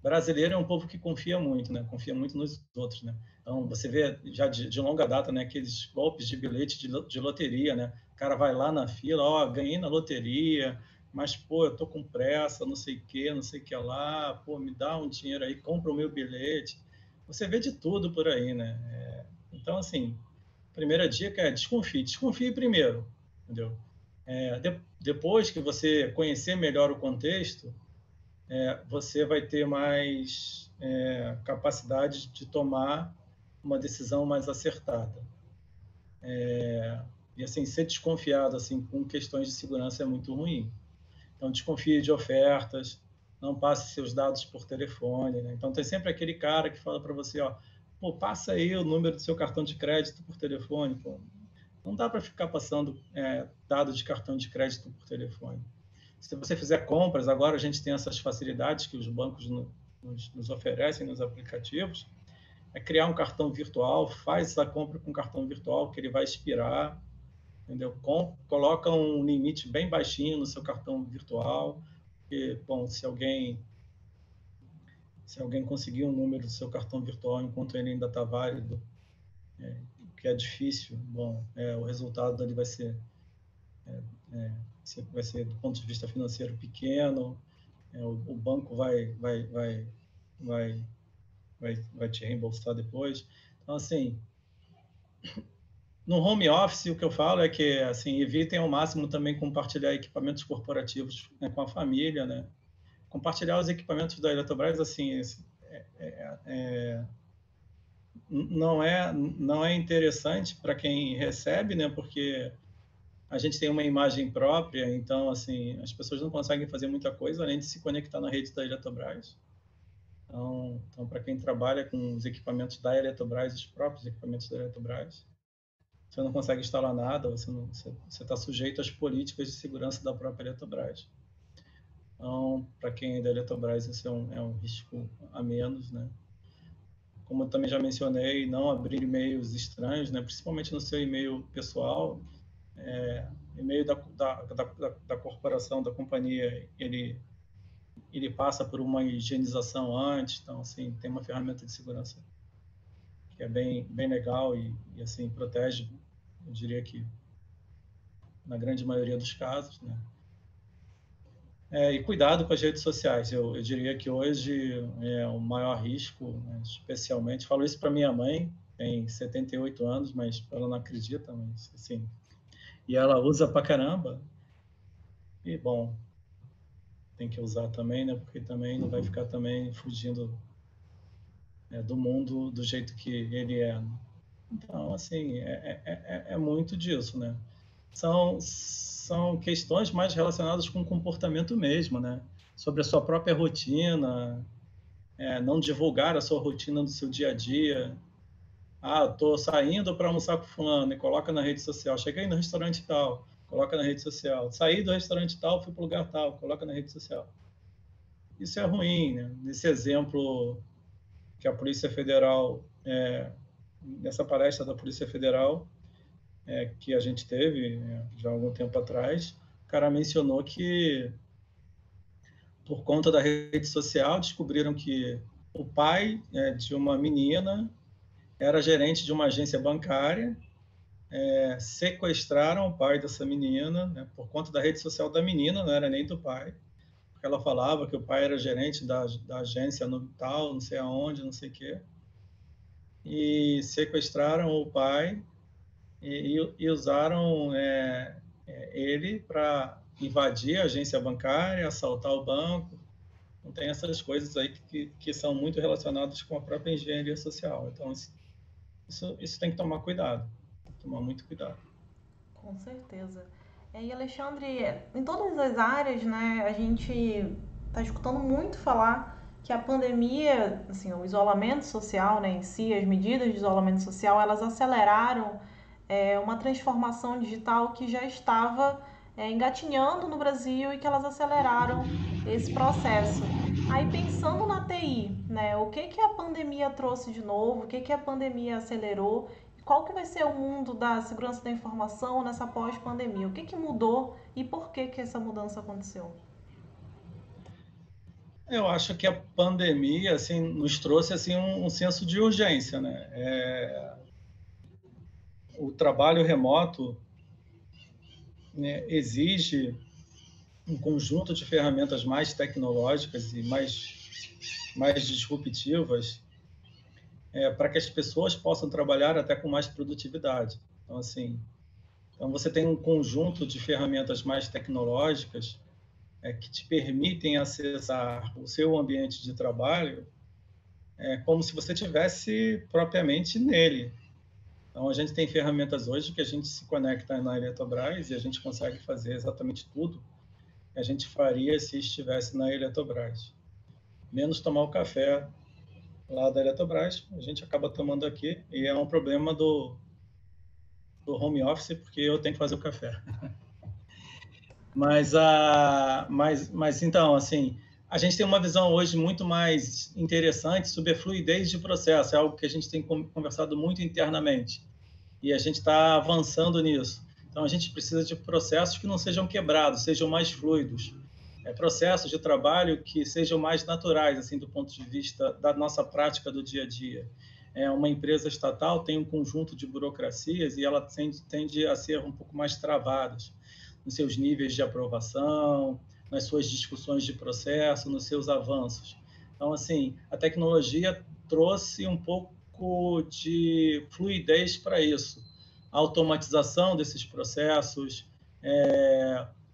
brasileiro é um povo que confia muito, né? Confia muito nos outros, né? Então, você vê já de longa data, né, aqueles golpes de bilhete de loteria, né? O cara vai lá na fila, ganhei na loteria, mas, pô, eu tô com pressa, não sei o que lá, pô, me dá um dinheiro aí, compra o meu bilhete. Você vê de tudo por aí, né? Então, assim, primeira dica é desconfie primeiro, entendeu? Depois que você conhecer melhor o contexto, você vai ter mais capacidade de tomar uma decisão mais acertada. E assim, ser desconfiado assim com questões de segurança é muito ruim. Então, desconfie de ofertas, não passe seus dados por telefone, né? Então, tem sempre aquele cara que fala para você, ó, pô, passa aí o número do seu cartão de crédito por telefone. Pô, não dá para ficar passando dados de cartão de crédito por telefone. Se você fizer compras, agora a gente tem essas facilidades que os bancos nos oferecem nos aplicativos, é criar um cartão virtual, faz a compra com cartão virtual que ele vai expirar, entendeu? Coloca um limite bem baixinho no seu cartão virtual, porque, bom, se alguém conseguir um número do seu cartão virtual enquanto ele ainda está válido, que é difícil, bom, o resultado dele vai ser do ponto de vista financeiro pequeno, o banco vai te reembolsar depois. Então, assim, no home office, o que eu falo é que, assim, evitem ao máximo também compartilhar equipamentos corporativos, né, com a família, né? Compartilhar os equipamentos da Eletrobras, assim, não é interessante para quem recebe, né? Porque a gente tem uma imagem própria, então, assim, as pessoas não conseguem fazer muita coisa além de se conectar na rede da Eletrobras. Então para quem trabalha com os equipamentos da Eletrobras, os próprios equipamentos da Eletrobras, você não consegue instalar nada, você está sujeito às políticas de segurança da própria Eletrobras. Então, para quem é da Eletrobras, isso é um risco a menos, né? Como eu também já mencionei, não abrir e-mails estranhos, né? Principalmente no seu e-mail pessoal. E-mail da corporação, da companhia, ele passa por uma higienização antes, então, assim, tem uma ferramenta de segurança que é bem legal e assim, protege, eu diria que na grande maioria dos casos, né? E cuidado com as redes sociais. Eu diria que hoje é o maior risco, né? Especialmente, falo isso para minha mãe, tem 78 anos, mas ela não acredita, mas assim, e ela usa pra caramba. E bom, tem que usar também, né? Porque também não vai ficar também fugindo do mundo do jeito que ele é. Então, assim, é muito disso, né? São questões mais relacionadas com o comportamento mesmo, né? Sobre a sua própria rotina, não divulgar a sua rotina do seu dia a dia. Estou saindo para almoçar com fulano e coloca na rede social. Cheguei no restaurante tal, coloca na rede social. Saí do restaurante tal, fui para o lugar tal, coloca na rede social. Isso é ruim, né? Nesse exemplo que a Polícia Federal, nessa palestra da Polícia Federal, que a gente teve já há algum tempo atrás, o cara mencionou que, por conta da rede social, descobriram que o pai de uma menina era gerente de uma agência bancária, sequestraram o pai dessa menina, né, por conta da rede social da menina, não era nem do pai, porque ela falava que o pai era gerente da agência no tal, não sei aonde, não sei o quê, e sequestraram o pai e usaram ele para invadir a agência bancária, assaltar o banco. Então, tem essas coisas aí que são muito relacionadas com a própria engenharia social. Então, isso tem que tomar cuidado, tomar muito cuidado. Com certeza. E Alexandre, em todas as áreas, né, a gente está escutando muito falar que a pandemia, assim, o isolamento social, né, em si, as medidas de isolamento social, elas aceleraram uma transformação digital que já estava engatinhando no Brasil e que elas aceleraram esse processo. Aí pensando na TI, né, o que a pandemia trouxe de novo, o que a pandemia acelerou, qual que vai ser o mundo da segurança da informação nessa pós-pandemia? O que mudou e por que essa mudança aconteceu? Eu acho que a pandemia assim, nos trouxe assim, um senso de urgência, né? O trabalho remoto, né, exige um conjunto de ferramentas mais tecnológicas e mais disruptivas para que as pessoas possam trabalhar até com mais produtividade. Então, assim, você tem um conjunto de ferramentas mais tecnológicas que te permitem acessar o seu ambiente de trabalho como se você tivesse propriamente nele. Então, a gente tem ferramentas hoje que a gente se conecta na Eletrobras e a gente consegue fazer exatamente tudo que a gente faria se estivesse na Eletrobras. Menos tomar o café lá da Eletrobras, a gente acaba tomando aqui, e é um problema do home office, porque eu tenho que fazer o café. Mas então, assim, a gente tem uma visão hoje muito mais interessante sobre a fluidez de processo, é algo que a gente tem conversado muito internamente, e a gente está avançando nisso. Então, a gente precisa de processos que não sejam quebrados, sejam mais fluidos, processos de trabalho que sejam mais naturais, assim, do ponto de vista da nossa prática do dia a dia. Uma empresa estatal tem um conjunto de burocracias e ela tende a ser um pouco mais travadas nos seus níveis de aprovação, nas suas discussões de processo, nos seus avanços. Então, assim, a tecnologia trouxe um pouco de fluidez para isso. A automatização desses processos,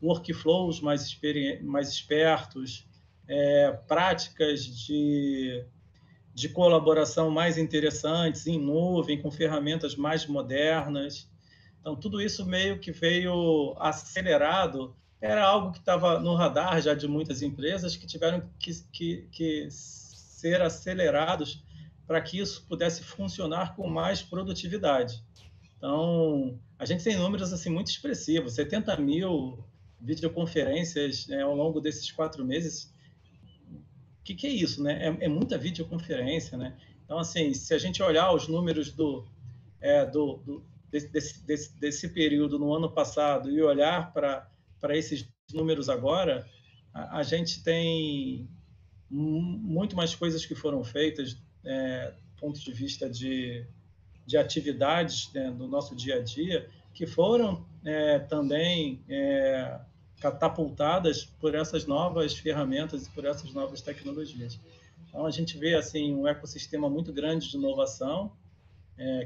workflows mais espertos, práticas de colaboração mais interessantes em nuvem, com ferramentas mais modernas. Então, tudo isso meio que veio acelerado. Era algo que estava no radar já de muitas empresas que tiveram que ser acelerados para que isso pudesse funcionar com mais produtividade. Então, a gente tem números assim muito expressivos, 70 mil videoconferências ao longo desses 4 meses. O que é isso, né? É muita videoconferência, né? Então, assim, se a gente olhar os números desse período no ano passado e olhar para esses números agora, a gente tem muito mais coisas que foram feitas do ponto de vista de atividades, né, do nosso dia a dia, que foram também catapultadas por essas novas ferramentas e por essas novas tecnologias. Então, a gente vê assim um ecossistema muito grande de inovação,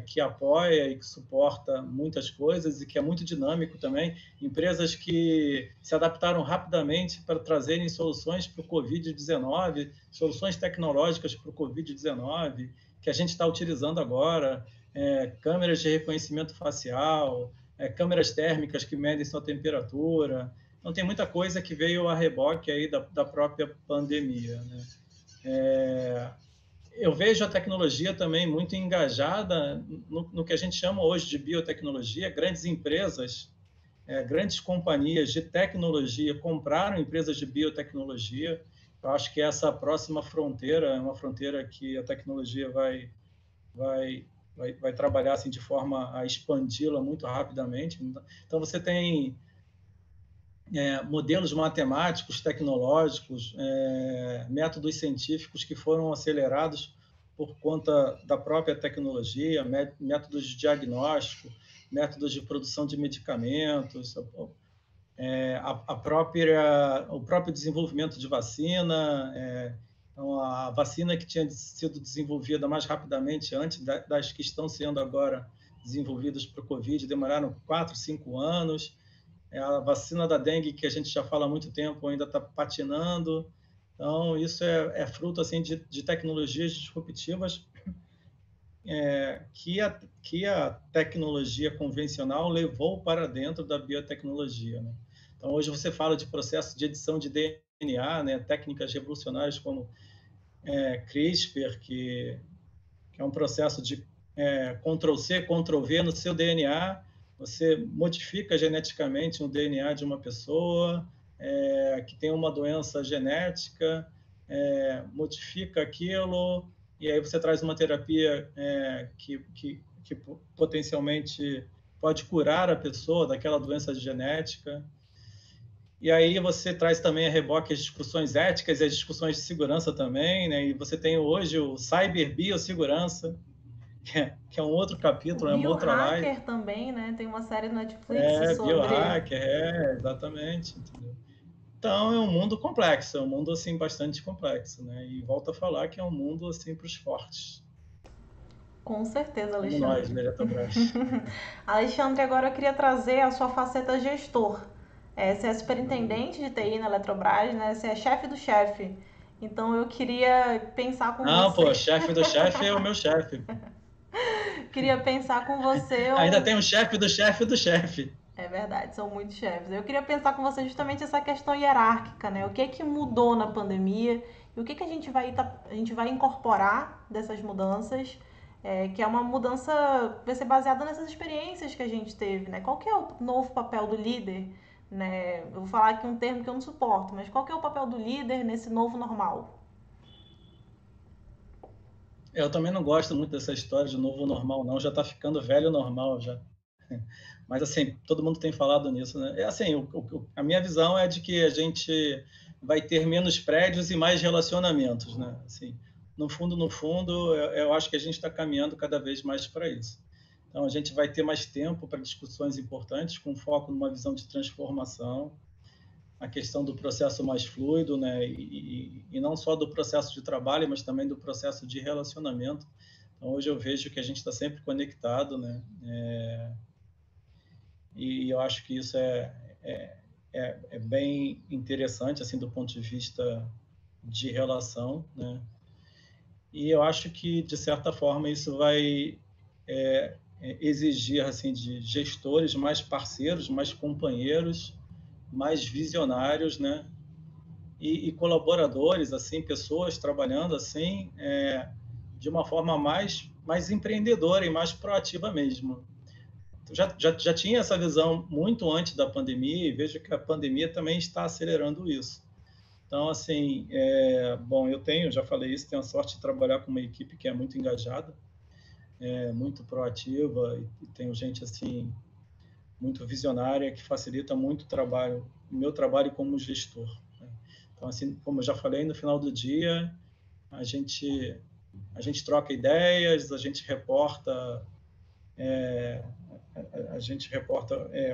que apoia e que suporta muitas coisas e que é muito dinâmico também. Empresas que se adaptaram rapidamente para trazerem soluções para o Covid-19, soluções tecnológicas para o Covid-19, que a gente está utilizando agora, câmeras de reconhecimento facial, câmeras térmicas que medem sua temperatura. Então, tem muita coisa que veio a reboque aí da própria pandemia, né? Eu vejo a tecnologia também muito engajada no que a gente chama hoje de biotecnologia. Grandes empresas, grandes companhias de tecnologia compraram empresas de biotecnologia. Eu acho que essa próxima fronteira é uma fronteira que a tecnologia vai trabalhar assim, de forma a expandi-la muito rapidamente. Então, você tem modelos matemáticos, tecnológicos, métodos científicos que foram acelerados por conta da própria tecnologia, métodos de diagnóstico, métodos de produção de medicamentos, o próprio desenvolvimento de vacina. Então, a vacina que tinha sido desenvolvida mais rapidamente antes das que estão sendo agora desenvolvidas para o Covid, demoraram 4, 5 anos. A vacina da dengue, que a gente já fala há muito tempo, ainda está patinando. Então, isso é fruto assim, de tecnologias disruptivas que a tecnologia convencional levou para dentro da biotecnologia, né? Então, hoje você fala de processo de edição de DNA, né? Técnicas revolucionárias como CRISPR, que é um processo de Ctrl-C, Ctrl-V no seu DNA. Você modifica geneticamente o DNA de uma pessoa que tem uma doença genética, modifica aquilo, e aí você traz uma terapia que potencialmente pode curar a pessoa daquela doença genética. E aí você traz também a reboque as discussões éticas e as discussões de segurança também, né? E você tem hoje o cyberbiossegurança, que é um outro capítulo, é uma outra live. Biohacker também, né? Tem uma série na Netflix sobre... Biohacker, exatamente. Entendeu? Então, é um mundo complexo, é um mundo, assim, bastante complexo, né? E volto a falar que é um mundo, assim, para os fortes. Com certeza, Alexandre. Como nós, Eletrobras. Alexandre, agora eu queria trazer a sua faceta gestor. Você é superintendente de TI na Eletrobras, né? Você é chefe do chefe. Então eu queria pensar com Não, você. pô, chefe do chefe é o meu chefe. Queria pensar com você Ainda um... tem o chefe do chefe do chefe. É verdade, são muitos chefes. Eu queria pensar com você justamente essa questão hierárquica, né? O que é que mudou na pandemia e o que é que a gente vai incorporar dessas mudanças, que é uma mudança, vai ser baseada nessas experiências que a gente teve, né? Qual que é o novo papel do líder, né? Eu vou falar aqui um termo que eu não suporto, mas qual que é o papel do líder nesse novo normal? Eu também não gosto muito dessa história de novo normal, não. Já está ficando velho normal já. Mas, assim, todo mundo tem falado nisso, né? É assim, a minha visão é de que a gente vai ter menos prédios e mais relacionamentos, né? Assim, no fundo, eu acho que a gente está caminhando cada vez mais para isso. Então, a gente vai ter mais tempo para discussões importantes, com foco numa visão de transformação, a questão do processo mais fluido, né? E não só do processo de trabalho, mas também do processo de relacionamento. Então, hoje eu vejo que a gente está sempre conectado, né? E eu acho que isso é bem interessante, assim, do ponto de vista de relação, né? E eu acho que, de certa forma, isso vai exigir, assim, de gestores mais parceiros, mais companheiros, mais visionários, né? E colaboradores, assim, pessoas trabalhando assim, de uma forma mais empreendedora e mais proativa mesmo. Já tinha essa visão muito antes da pandemia e vejo que a pandemia também está acelerando isso. Então, assim, bom, já falei isso, tenho a sorte de trabalhar com uma equipe que é muito engajada, muito proativa e tenho gente, assim, muito visionária que facilita muito o meu trabalho como gestor. Né? Então, assim, como eu já falei, no final do dia, a gente, a gente troca ideias, a gente reporta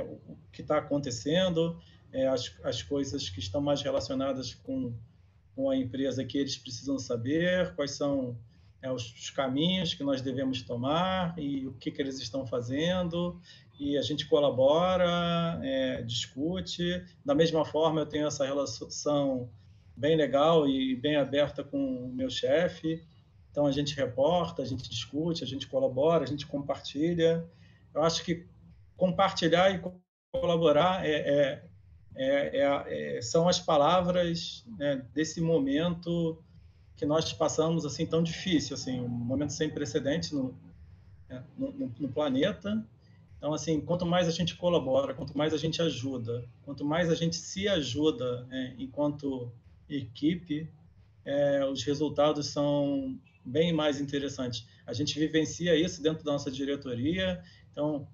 o que está acontecendo, as coisas que estão mais relacionadas com a empresa que eles precisam saber, quais são os caminhos que nós devemos tomar e o que eles estão fazendo, e a gente colabora, discute. Da mesma forma, eu tenho essa relação bem legal e bem aberta com o meu chefe, então a gente reporta, a gente discute, a gente colabora, a gente compartilha. Eu acho que compartilhar e colaborar são as palavras, né, desse momento que nós passamos assim tão difícil, assim, um momento sem precedentes no planeta. Então, assim, quanto mais a gente colabora, quanto mais a gente ajuda, quanto mais a gente se ajuda, enquanto equipe, os resultados são bem mais interessantes. A gente vivencia isso dentro da nossa diretoria. Então,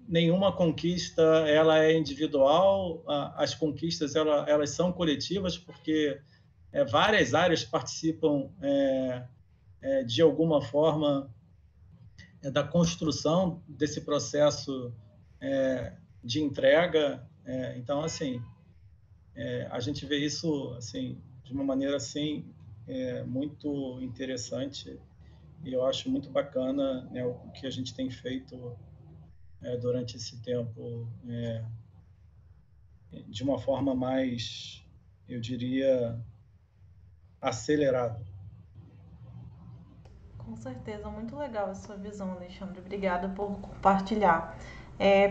nenhuma conquista ela é individual, as conquistas elas são coletivas, porque várias áreas participam de alguma forma da construção desse processo de entrega. Então, assim, a gente vê isso assim de uma maneira assim muito interessante e eu acho muito bacana, né, o que a gente tem feito durante esse tempo, de uma forma mais, eu diria, acelerada. Com certeza, muito legal a sua visão, Alexandre. Obrigada por compartilhar.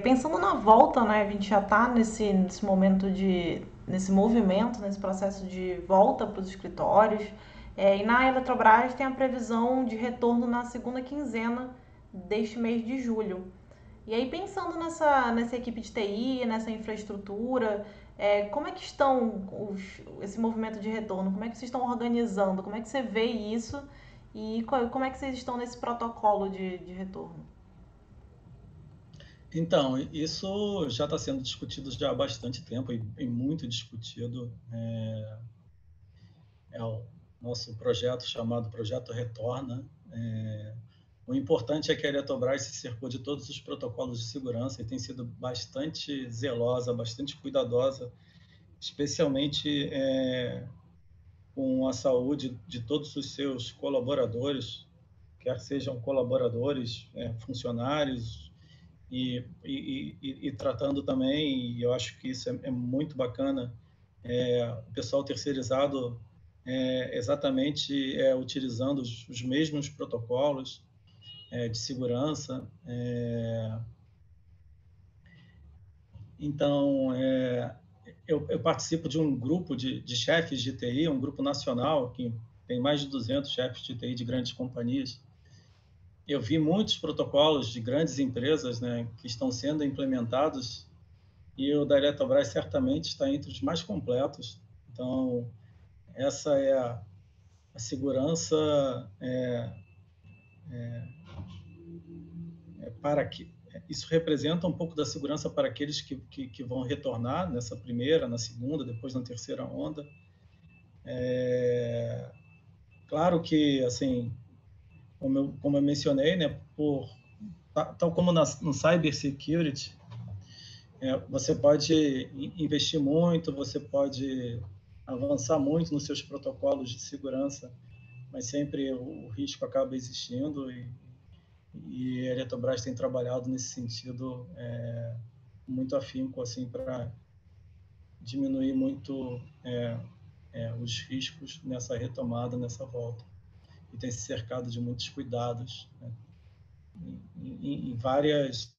Pensando na volta, né? A gente já está nesse momento nesse movimento, nesse processo de volta para os escritórios. E na Eletrobras tem a previsão de retorno na segunda quinzena deste mês de julho. E aí, pensando nessa equipe de TI, nessa infraestrutura, como é que estão esse movimento de retorno? Como é que vocês estão organizando? Como é que você vê isso? E como é que vocês estão nesse protocolo de retorno? Então, isso já está sendo discutido já há bastante tempo e muito discutido. É o nosso projeto chamado Projeto Retorna. O importante é que a Eletrobras se cercou de todos os protocolos de segurança e tem sido bastante zelosa, bastante cuidadosa, especialmente com a saúde de todos os seus colaboradores, quer sejam colaboradores, funcionários, e tratando também, e eu acho que isso é muito bacana, o pessoal terceirizado exatamente utilizando os mesmos protocolos de segurança. Então, eu participo de um grupo de chefes de TI, um grupo nacional, que tem mais de 200 chefes de TI de grandes companhias. Eu vi muitos protocolos de grandes empresas, né, que estão sendo implementados, e o da Eletrobras certamente está entre os mais completos. Então, essa é a segurança para que isso representa um pouco da segurança para aqueles que vão retornar nessa primeira, na segunda, depois na terceira onda. Claro que, assim, como eu mencionei, né, tal como no cybersecurity, você pode investir muito, você pode avançar muito nos seus protocolos de segurança, mas sempre o risco acaba existindo e a Eletrobras tem trabalhado nesse sentido muito afinco, assim, para diminuir muito os riscos nessa retomada, nessa volta. E tem se cercado de muitos cuidados, né, em vários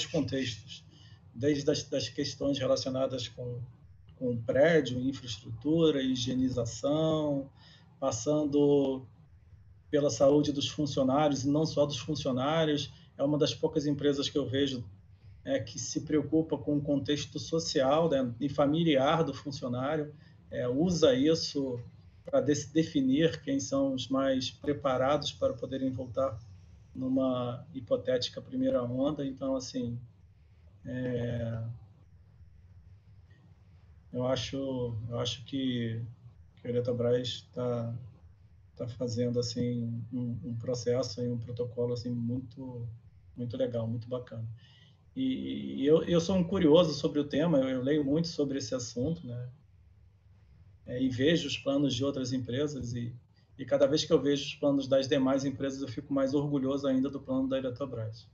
contextos, desde das questões relacionadas com prédio, infraestrutura, higienização, passando pela saúde dos funcionários, e não só dos funcionários. É uma das poucas empresas que eu vejo que se preocupa com o contexto social, né, e familiar do funcionário, usa isso para definir quem são os mais preparados para poderem voltar numa hipotética primeira onda. Então, assim, eu acho que a Eletrobras está fazendo assim um processo e um protocolo assim muito legal, muito bacana. E eu sou um curioso sobre o tema, eu leio muito sobre esse assunto, né? E vejo os planos de outras empresas e cada vez que eu vejo os planos das demais empresas, eu fico mais orgulhoso ainda do plano da Eletrobras.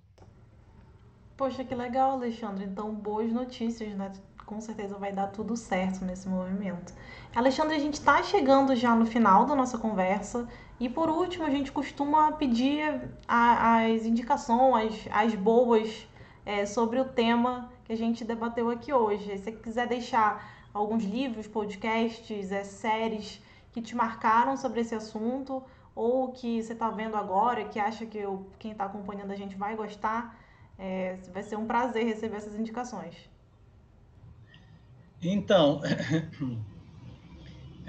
Poxa, que legal, Alexandre. Então, boas notícias, né? Com certeza vai dar tudo certo nesse movimento. Alexandre, a gente está chegando já no final da nossa conversa. E por último, a gente costuma pedir as indicações, as boas, sobre o tema que a gente debateu aqui hoje. Se você quiser deixar alguns livros, podcasts, séries que te marcaram sobre esse assunto, ou que você está vendo agora, que acha que quem está acompanhando a gente vai gostar, vai ser um prazer receber essas indicações. Então,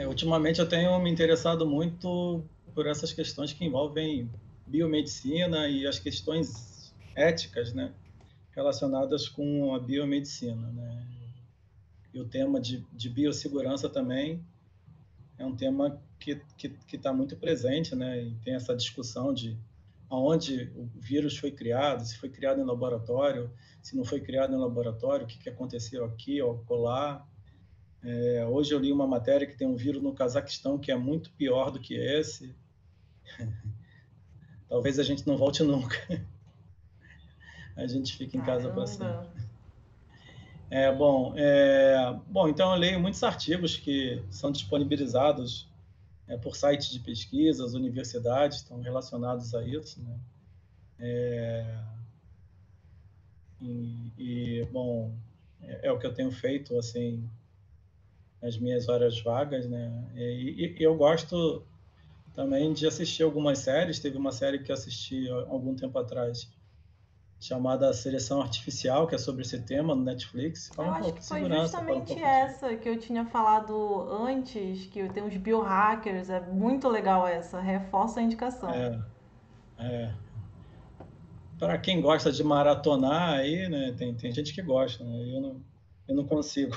ultimamente eu tenho me interessado muito por essas questões que envolvem biomedicina e as questões éticas, né, relacionadas com a biomedicina, né? E o tema de biossegurança também é um tema que está muito presente, né? E tem essa discussão de aonde o vírus foi criado, se foi criado em laboratório, se não foi criado em laboratório, o que aconteceu aqui ou acolá. Hoje eu li uma matéria que tem um vírus no Cazaquistão que é muito pior do que esse. Talvez a gente não volte nunca. A gente fica em casa para sempre. Bom, então eu leio muitos artigos que são disponibilizados por sites de pesquisas, universidades estão relacionados a isso, né? Bom, é o que eu tenho feito assim nas minhas horas vagas, né? E eu gosto também de assistir algumas séries. Teve uma série que eu assisti há algum tempo atrás chamada Seleção Artificial, que é sobre esse tema no Netflix. Fala um pouco de segurança. Foi justamente essa que eu tinha falado antes, que tem os biohackers. É muito legal essa, reforça a indicação. Para quem gosta de maratonar, aí, né, tem gente que gosta, né? Eu não consigo.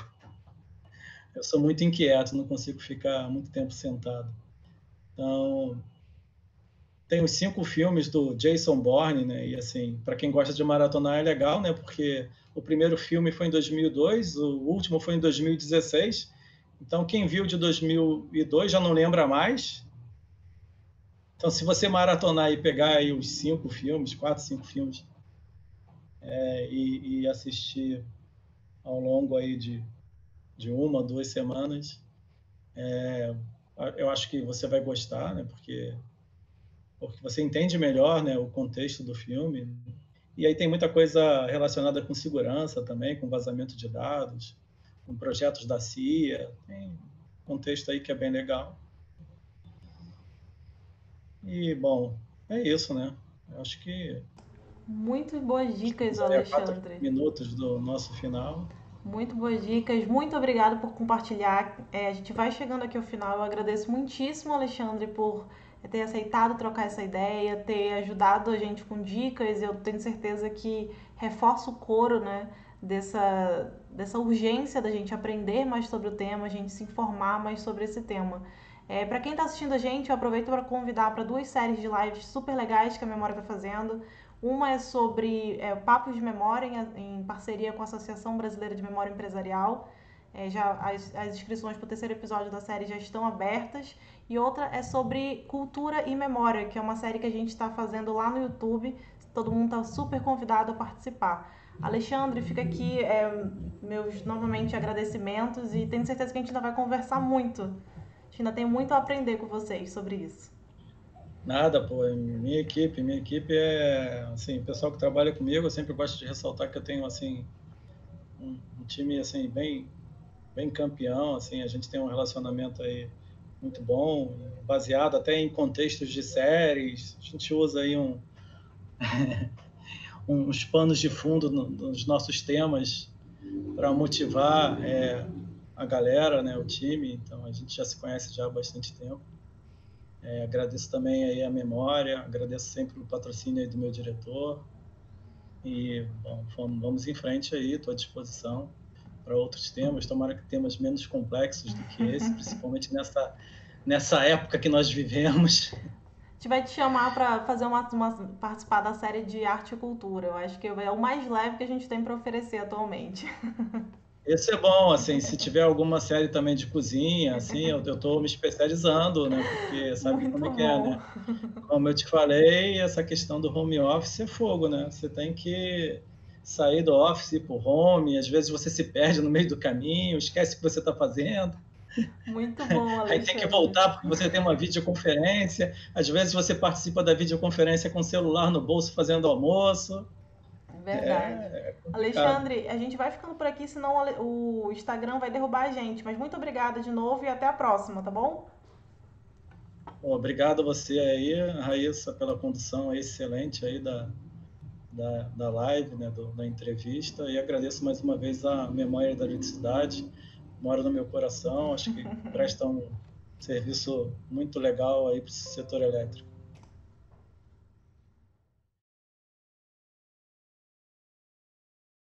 Eu sou muito inquieto, não consigo ficar muito tempo sentado. Então, tem os 5 filmes do Jason Bourne, né? E assim, para quem gosta de maratonar é legal, né? Porque o primeiro filme foi em 2002, o último foi em 2016. Então, quem viu de 2002 já não lembra mais. Então, se você maratonar e pegar aí os 5 filmes, 4, 5 filmes, e assistir ao longo aí de de 1 ou 2 semanas. Eu acho que você vai gostar, né? Porque você entende melhor, né, o contexto do filme. E aí tem muita coisa relacionada com segurança também, com vazamento de dados, com projetos da CIA. Tem um contexto aí que é bem legal. E, bom, é isso, né? Eu acho que Muito boas dicas, estamos aí a 4 Alexandre. minutos do nosso final. Muito boas dicas. Muito obrigada por compartilhar. A gente vai chegando aqui ao final. Eu agradeço muitíssimo, Alexandre, por ter aceitado trocar essa ideia, ter ajudado a gente com dicas. Eu tenho certeza que reforça o coro, né, dessa urgência da gente aprender mais sobre o tema, a gente se informar mais sobre esse tema. Para quem está assistindo a gente, eu aproveito para convidar para 2 séries de lives super legais que a Memória está fazendo. Uma é sobre Papos de Memória, em parceria com a Associação Brasileira de Memória Empresarial. As inscrições para o 3º episódio da série já estão abertas. E outra é sobre Cultura e Memória, que é uma série que a gente está fazendo lá no YouTube. Todo mundo está super convidado a participar. Alexandre, fica aqui meus novamente agradecimentos e tenho certeza que a gente ainda vai conversar muito. A gente ainda tem muito a aprender com vocês sobre isso. Nada, pô, minha equipe é, assim, o pessoal que trabalha comigo, eu sempre gosto de ressaltar que eu tenho, assim, um time, assim, bem campeão, assim, a gente tem um relacionamento aí muito bom, baseado até em contextos de séries, a gente usa aí uns panos de fundo nos nossos temas para motivar a galera, né, o time, então a gente já se conhece já há bastante tempo. Agradeço também aí a Memória, agradeço sempre o patrocínio aí do meu diretor. E, bom, vamos em frente aí, estou à disposição para outros temas, tomara que temas menos complexos do que esse, principalmente nessa época que nós vivemos. A gente vai te chamar para fazer participar da série de arte e cultura. Eu acho que é o mais leve que a gente tem para oferecer atualmente. Esse é bom, assim, se tiver alguma série também de cozinha, assim, eu estou me especializando, né? Porque sabe Muito como é que é, bom. né? Como eu te falei, essa questão do home office é fogo, né? Você tem que sair do office para o home, às vezes você se perde no meio do caminho, esquece o que você está fazendo. Muito bom, Aí tem que Alexandre. voltar porque você tem uma videoconferência. Às vezes você participa da videoconferência com o celular no bolso fazendo almoço. Verdade. É complicado. Alexandre, a gente vai ficando por aqui, senão o Instagram vai derrubar a gente. Mas muito obrigada de novo e até a próxima, tá bom? Bom, obrigado a você aí, Raíssa, pela condução excelente aí da live, né, da entrevista. E agradeço mais uma vez a Memória da Eletricidade. Mora no meu coração, acho que presta um serviço muito legal aí para o setor elétrico.